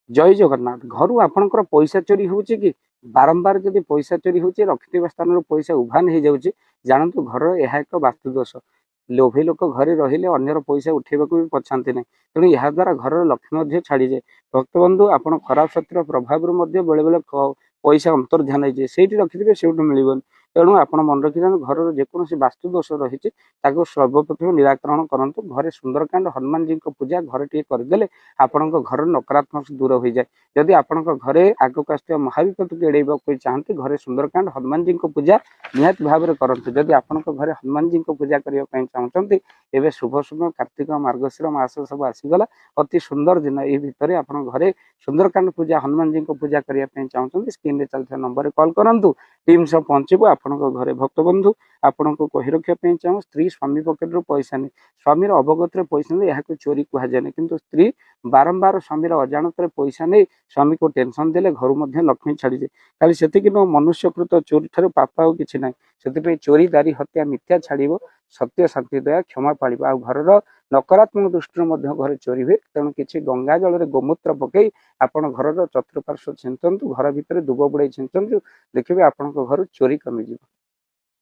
जय जगन्नाथ घर आपणकर पैसा चोरी होची कि बारंबार जदि पैसा चोरी होची रखिथिबा स्थान पैसा उभान हो जाउची जानतु घर यह एक वास्तु दोष लोभी लोक घरे रहिले अन्यर पैसा उठेबाक भी पछांती नहीं तेणु यह द्वारा घर लक्ष्मी छाड़ी जाए भक्त बंधु आपण खराब शक्तिर प्रभाव बेले बेले पैसा अंतर्ध्यान होइए से रखिथे से मिलबन तेणु आपण मन रखी घर जेकोसी वास्तु दोष रही सर्वप्रथम निराकरण करंतु घरे सुंदरकांड हनुमान जी को पूजा घर टे करदे आपण घर नकारात्मक दूर हो जाए जदि आपण घरे आगक आसुवा महाविपद को एड़ेबा चाहते घरे सुंदरकांड हनुमान जी को पूजा निहाती भाव में करंतु जदि आपण घरे हनुमान जी को पूजा करने चाहते एवं शुभ समय कार्तिक मार्गशीर मास सब आसीगला अति सुंदर दिन ये भितर आप घरे सुंदरकांड पूजा हनुमान जी को पूजा करने चाहते स्क्रीन चलता नंबर कॉल करंतु टीम सब पहुंचबू आपण घरे भक्त बंधु आपण को कही रखापी चाहूँ स्त्री स्वामी पकेट रू पैसा नहीं स्वामी अवगत पैसा नहीं यहाँ चोरी कहुए किंतु स्त्री बारंबार स्वामी अजाणत पैसा नहीं स्वामी को टेंशन देले घर मध्य लक्ष्मी छाड़ी जाए खाली से मनुष्यकृत चोरी ठार पाप आउ कि ना से चोरी दारी हत्या मिथ्या छाड़ सत्य शांति दया क्षमा पाड़ आ घर नकारात्मक दृष्टि घर चोरी हुए तेणु किसी गंगा जल गोमूत्र पकई आपण घर चतुर्पार्श्व छिंचतु घर भितर दुब बुड़े छिंचतु देखिए आपण घर चोरी कमिज।